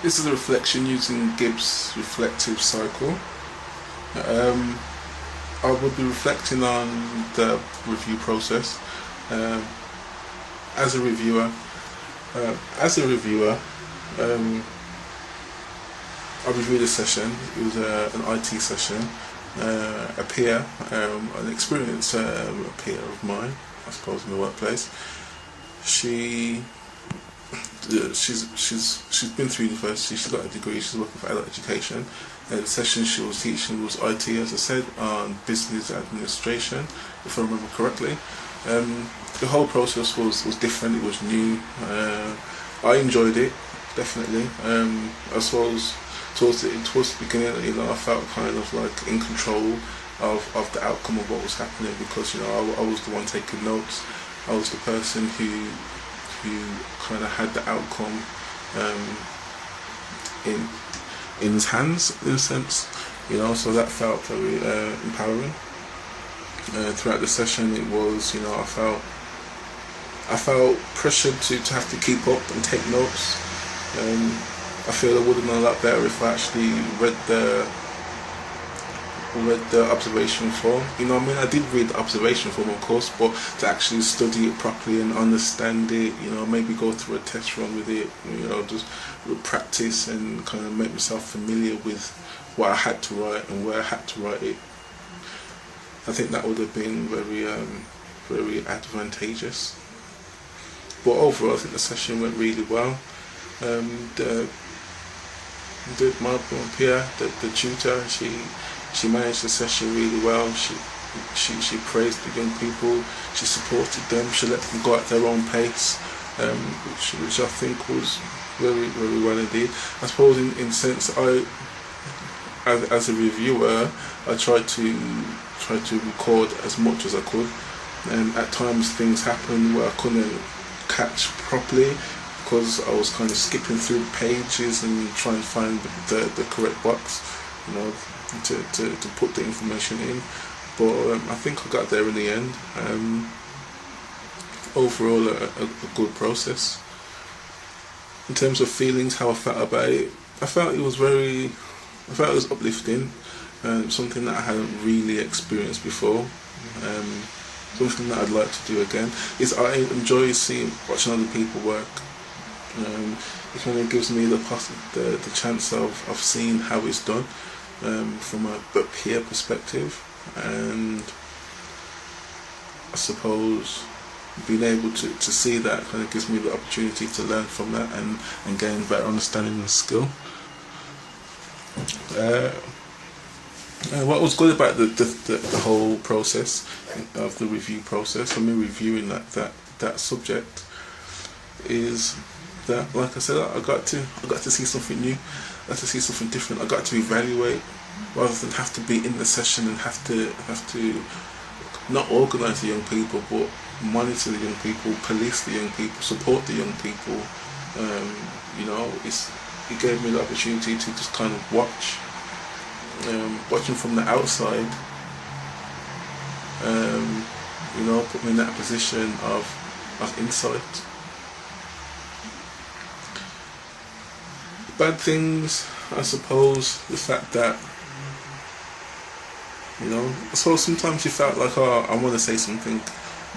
This is a reflection using Gibbs reflective cycle. Um, I will be reflecting on the review process. Um, as a reviewer, as a reviewer, um, I reviewed a session. It was an IT session. A peer, an experienced peer of mine, I suppose, in the workplace. She she's been through university. She's got a degree. She's working for adult education. And the session she was teaching was IT, as I said, on business administration, if I remember correctly. The whole process was different. It was new. I enjoyed it definitely. I suppose towards the beginning, I felt kind of like in control of the outcome of what was happening, because I was the one taking notes. I was the person who kind of had the outcome in his hands, in a sense, so that felt very empowering. Throughout the session, it was, I felt pressured to have to keep up and take notes. I feel I would have done a lot better if I actually read the observation form. I did read the observation form, of course, but to actually study it properly and understand it, maybe go through a test run with it, just practice and kind of make myself familiar with what I had to write and where I had to write it. I think that would have been very advantageous. But overall, I think the session went really well. My peer, the tutor, she managed the session really well. She praised the young people. She supported them. She let them go at their own pace, which I think was very well indeed. I suppose in a sense, as a reviewer, I tried to record as much as I could. At times things happened where I couldn't catch properly, because I was kind of skipping through pages and trying to find the correct box, to put the information in. But I think I got there in the end. Overall, a good process. In terms of feelings, how I felt about it, I felt it was uplifting, something that I hadn't really experienced before. Something that I'd like to do again. I enjoy watching other people work. It kind of gives me the chance of seeing how it's done from a peer perspective, and I suppose being able to see that kind of gives me the opportunity to learn from that and gain better understanding and skill. What was good about the whole process of the review process, I mean reviewing that subject, is that, like I said, I got to see something new, I got to see something different. I got to evaluate rather than have to be in the session and have to not organise the young people, but monitor the young people, police the young people, support the young people. It gave me the opportunity to just kind of watching from the outside. Put me in that position of insight. Bad things, I suppose, the fact that, so sometimes you felt like, oh, I want to say something.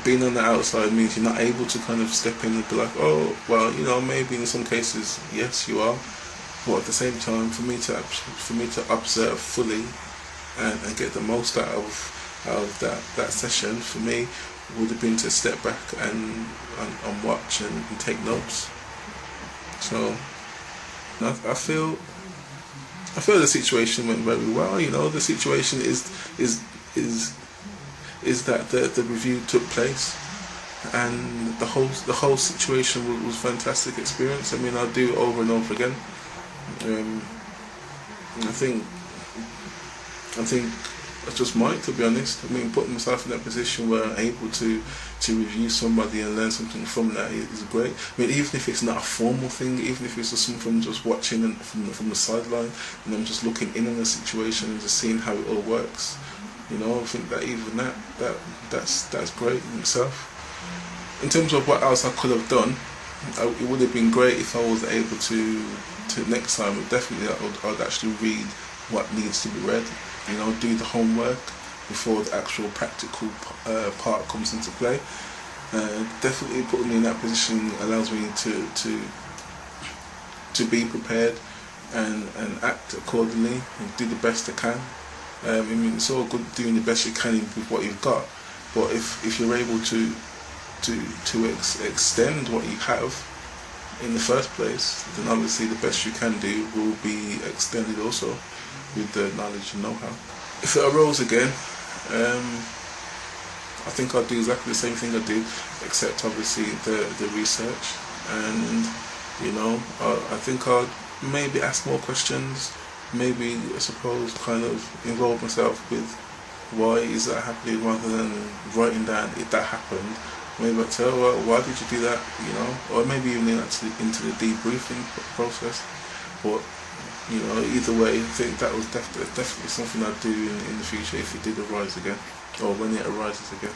Being on the outside means you're not able to kind of step in and be like, oh, well, maybe in some cases, yes, you are. But at the same time, for me to observe fully and get the most out of that session, for me, would have been to step back and watch and take notes. So I feel the situation went very well. The situation is that the review took place, and the whole situation was fantastic experience. I mean, I'll do it over and over again. I think I just might, to be honest. I mean, putting myself in that position where I'm able to review somebody and learn something from that is great. I mean, even if it's not a formal thing, even if it's just something just watching and from the sideline, and I'm just looking in on the situation and just seeing how it all works. I think that even that's great in itself. In terms of what else I could have done, it would have been great if I was able to to next time, definitely I'd actually read what needs to be read. You know, do the homework before the actual practical part comes into play. Definitely putting me in that position allows me to be prepared and act accordingly and do the best I can. I mean, it's all good doing the best you can with what you've got, but if you're able to extend what you have in the first place, then obviously the best you can do will be extended also with the knowledge and know-how. If it arose again, I think I'd do exactly the same thing I did, except obviously the research, and you know, I think I'd maybe ask more questions, maybe I suppose kind of involve myself with why is that happening rather than writing down if that happened. Maybe I'd say, oh, well, why did you do that, you know, or maybe even into the debriefing process. But you know, either way, I think that was definitely something I'd do in the future if it did arise again, or when it arises again.